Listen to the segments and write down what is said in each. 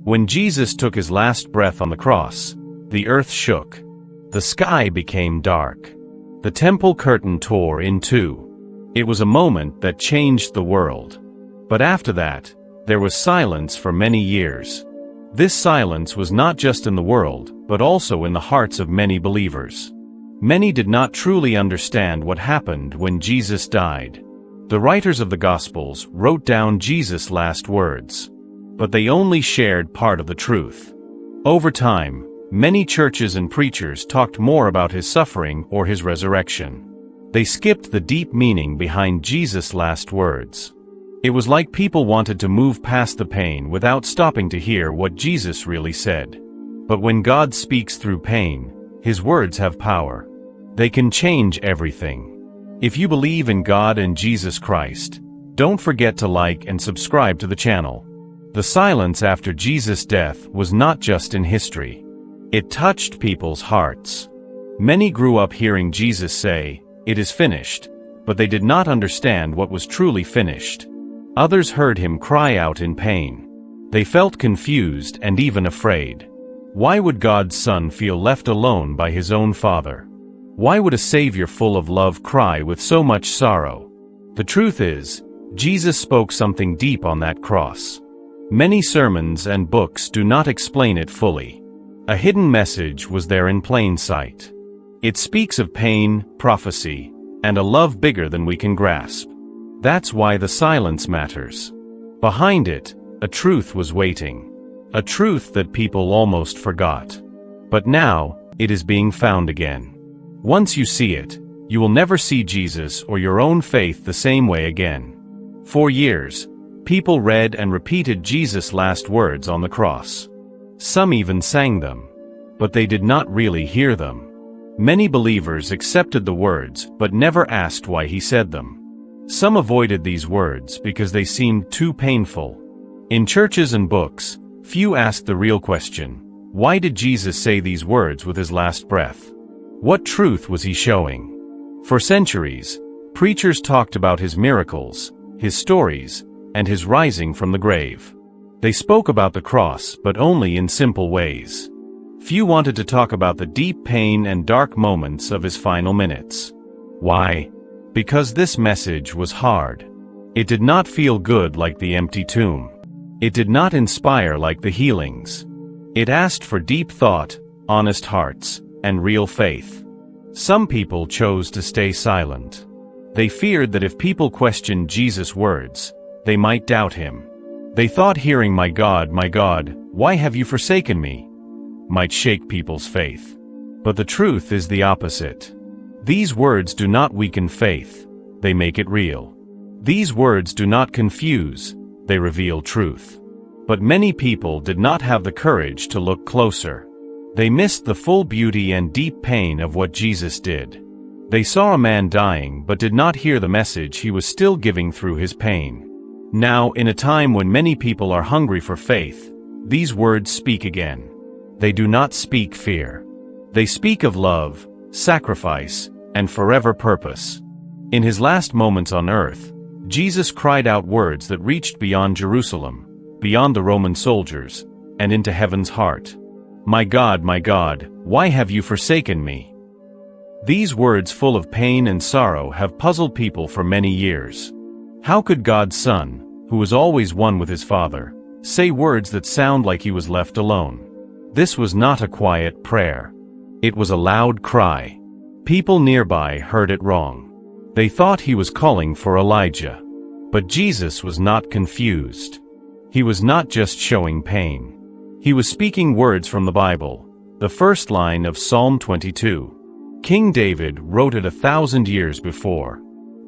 When Jesus took his last breath on the cross, the earth shook. The sky became dark. The temple curtain tore in two. It was a moment that changed the world. But after that, there was silence for many years. This silence was not just in the world, but also in the hearts of many believers. Many did not truly understand what happened when Jesus died. The writers of the Gospels wrote down Jesus' last words, but they only shared part of the truth. Over time, many churches and preachers talked more about his suffering or his resurrection. They skipped the deep meaning behind Jesus' last words. It was like people wanted to move past the pain without stopping to hear what Jesus really said. But when God speaks through pain, his words have power. They can change everything. If you believe in God and Jesus Christ, don't forget to like and subscribe to the channel. The silence after Jesus' death was not just in history. It touched people's hearts. Many grew up hearing Jesus say, "It is finished," but they did not understand what was truly finished. Others heard him cry out in pain. They felt confused and even afraid. Why would God's Son feel left alone by his own Father? Why would a Savior full of love cry with so much sorrow? The truth is, Jesus spoke something deep on that cross. Many sermons and books do not explain it fully. A hidden message was there in plain sight. It speaks of pain, prophecy, and a love bigger than we can grasp. That's why the silence matters. Behind it, a truth was waiting. A truth that people almost forgot. But now, it is being found again. Once you see it, you will never see Jesus or your own faith the same way again. For years, people read and repeated Jesus' last words on the cross. Some even sang them. But they did not really hear them. Many believers accepted the words but never asked why he said them. Some avoided these words because they seemed too painful. In churches and books, few asked the real question: why did Jesus say these words with his last breath? What truth was he showing? For centuries, preachers talked about his miracles, his stories, and his rising from the grave. They spoke about the cross, but only in simple ways. Few wanted to talk about the deep pain and dark moments of his final minutes. Why? Because this message was hard. It did not feel good like the empty tomb. It did not inspire like the healings. It asked for deep thought, honest hearts, and real faith. Some people chose to stay silent. They feared that if people questioned Jesus' words, they might doubt him. They thought hearing my God, why have you forsaken me?" might shake people's faith. But the truth is the opposite. These words do not weaken faith, they make it real. These words do not confuse, they reveal truth. But many people did not have the courage to look closer. They missed the full beauty and deep pain of what Jesus did. They saw a man dying but did not hear the message he was still giving through his pain. Now, in a time when many people are hungry for faith, these words speak again. They do not speak fear. They speak of love, sacrifice, and forever purpose. In his last moments on earth, Jesus cried out words that reached beyond Jerusalem, beyond the Roman soldiers, and into heaven's heart. My God, why have you forsaken me?" These words full of pain and sorrow have puzzled people for many years. How could God's Son, who was always one with his Father, say words that sound like he was left alone? This was not a quiet prayer. It was a loud cry. People nearby heard it wrong. They thought he was calling for Elijah. But Jesus was not confused. He was not just showing pain. He was speaking words from the Bible, the first line of Psalm 22. King David wrote it 1,000 years before.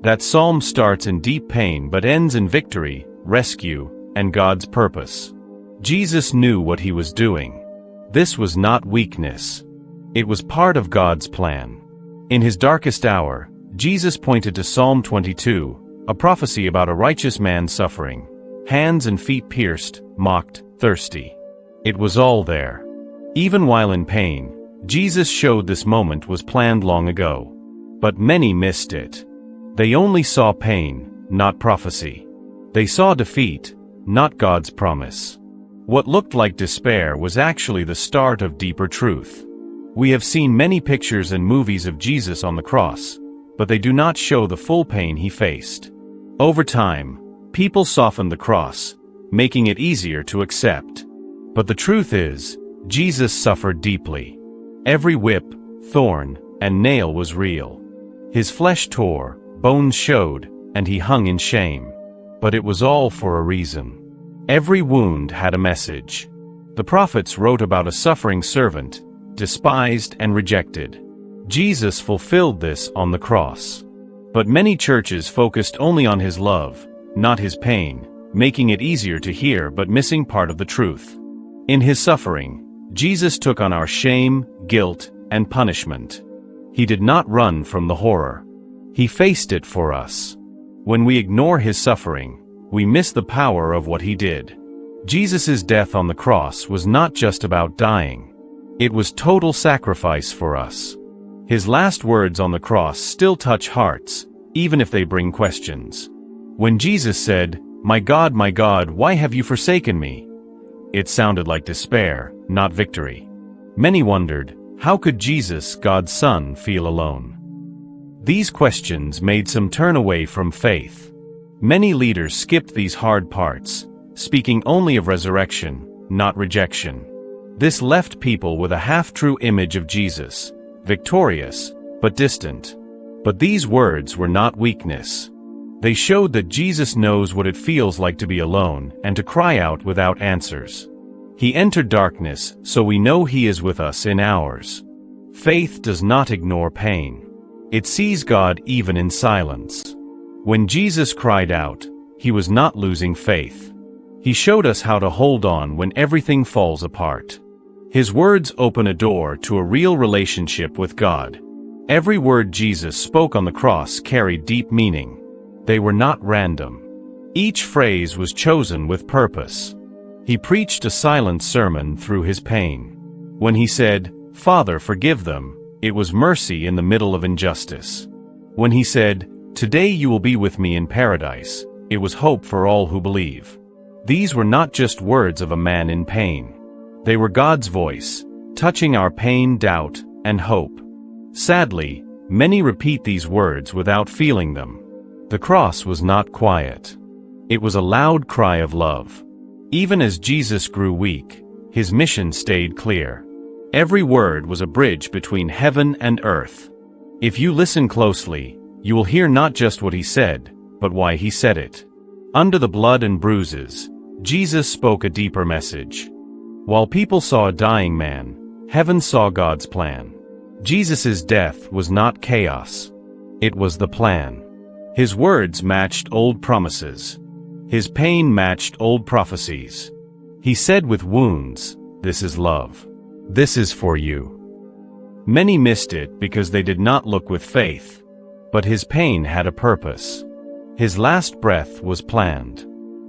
That psalm starts in deep pain but ends in victory, rescue, and God's purpose. Jesus knew what he was doing. This was not weakness. It was part of God's plan. In his darkest hour, Jesus pointed to Psalm 22, a prophecy about a righteous man suffering, hands and feet pierced, mocked, thirsty. It was all there. Even while in pain, Jesus showed this moment was planned long ago. But many missed it. They only saw pain, not prophecy. They saw defeat, not God's promise. What looked like despair was actually the start of deeper truth. We have seen many pictures and movies of Jesus on the cross, but they do not show the full pain he faced. Over time, people softened the cross, making it easier to accept. But the truth is, Jesus suffered deeply. Every whip, thorn, and nail was real. His flesh tore, bones showed, and he hung in shame. But it was all for a reason. Every wound had a message. The prophets wrote about a suffering servant, despised and rejected. Jesus fulfilled this on the cross. But many churches focused only on his love, not his pain, making it easier to hear but missing part of the truth. In his suffering, Jesus took on our shame, guilt, and punishment. He did not run from the horror. He faced it for us. When we ignore his suffering, we miss the power of what he did. Jesus' death on the cross was not just about dying. It was total sacrifice for us. His last words on the cross still touch hearts, even if they bring questions. When Jesus said, my God, why have you forsaken me?" It sounded like despair, not victory. Many wondered, how could Jesus, God's Son, feel alone? These questions made some turn away from faith. Many leaders skipped these hard parts, speaking only of resurrection, not rejection. This left people with a half-true image of Jesus, victorious, but distant. But these words were not weakness. They showed that Jesus knows what it feels like to be alone and to cry out without answers. He entered darkness, so we know he is with us in ours. Faith does not ignore pain. It sees God even in silence. When Jesus cried out, he was not losing faith. He showed us how to hold on when everything falls apart. His words open a door to a real relationship with God. Every word Jesus spoke on the cross carried deep meaning. They were not random. Each phrase was chosen with purpose. He preached a silent sermon through his pain. When he said, "Father, forgive them," it was mercy in the middle of injustice. When he said, "Today you will be with me in paradise," it was hope for all who believe. These were not just words of a man in pain. They were God's voice, touching our pain, doubt, and hope. Sadly, many repeat these words without feeling them. The cross was not quiet. It was a loud cry of love. Even as Jesus grew weak, his mission stayed clear. Every word was a bridge between heaven and earth. If you listen closely, you will hear not just what he said, but why he said it. Under the blood and bruises, Jesus spoke a deeper message. While people saw a dying man, heaven saw God's plan. Jesus' death was not chaos. It was the plan. His words matched old promises. His pain matched old prophecies. He said with wounds, "This is love. This is for you." Many missed it because they did not look with faith. But his pain had a purpose. His last breath was planned.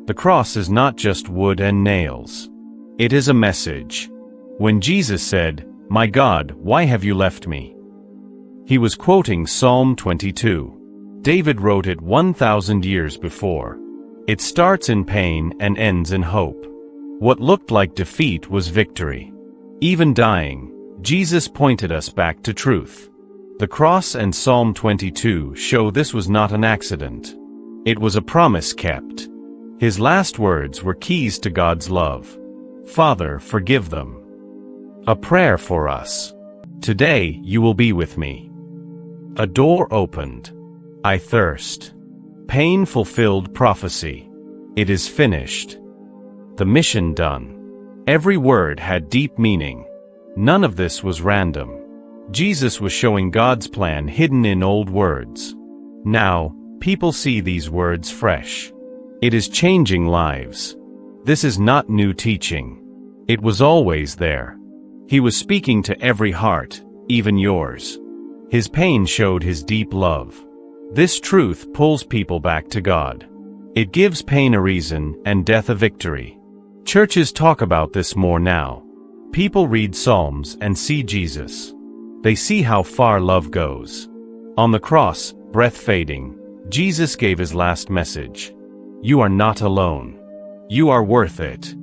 The cross is not just wood and nails. It is a message. When Jesus said, "My God, why have you left me?" he was quoting Psalm 22. David wrote it 1,000 years before. It starts in pain and ends in hope. What looked like defeat was victory. Even dying, Jesus pointed us back to truth. The cross and Psalm 22 show this was not an accident. It was a promise kept. His last words were keys to God's love. "Father, forgive them." A prayer for us. "Today you will be with me." A door opened. "I thirst." Pain fulfilled prophecy. It is finished. The mission done. Every word had deep meaning. None of this was random. Jesus was showing God's plan hidden in old words. Now, people see these words fresh. It is changing lives. This is not new teaching. It was always there. He was speaking to every heart, even yours. His pain showed his deep love. This truth pulls people back to God. It gives pain a reason and death a victory. Churches talk about this more now. People read Psalms and see Jesus. They see how far love goes. On the cross, breath fading, Jesus gave his last message. You are not alone. You are worth it.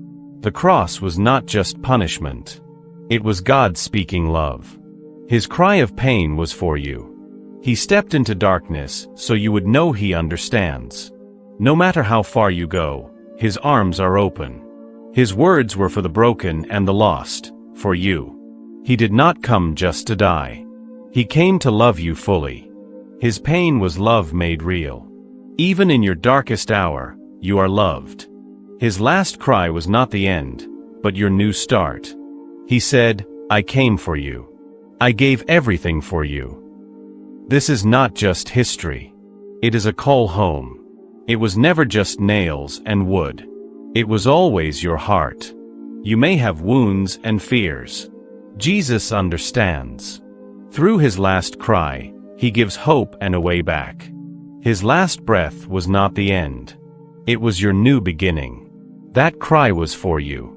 The cross was not just punishment. It was God speaking love. His cry of pain was for you. He stepped into darkness so you would know He understands. No matter how far you go, His arms are open. His words were for the broken and the lost, for you. He did not come just to die. He came to love you fully. His pain was love made real. Even in your darkest hour, you are loved. His last cry was not the end, but your new start. He said, I came for you. I gave everything for you. This is not just history. It is a call home. It was never just nails and wood. It was always your heart. You may have wounds and fears. Jesus understands. Through His last cry, He gives hope and a way back. His last breath was not the end. It was your new beginning. That cry was for you.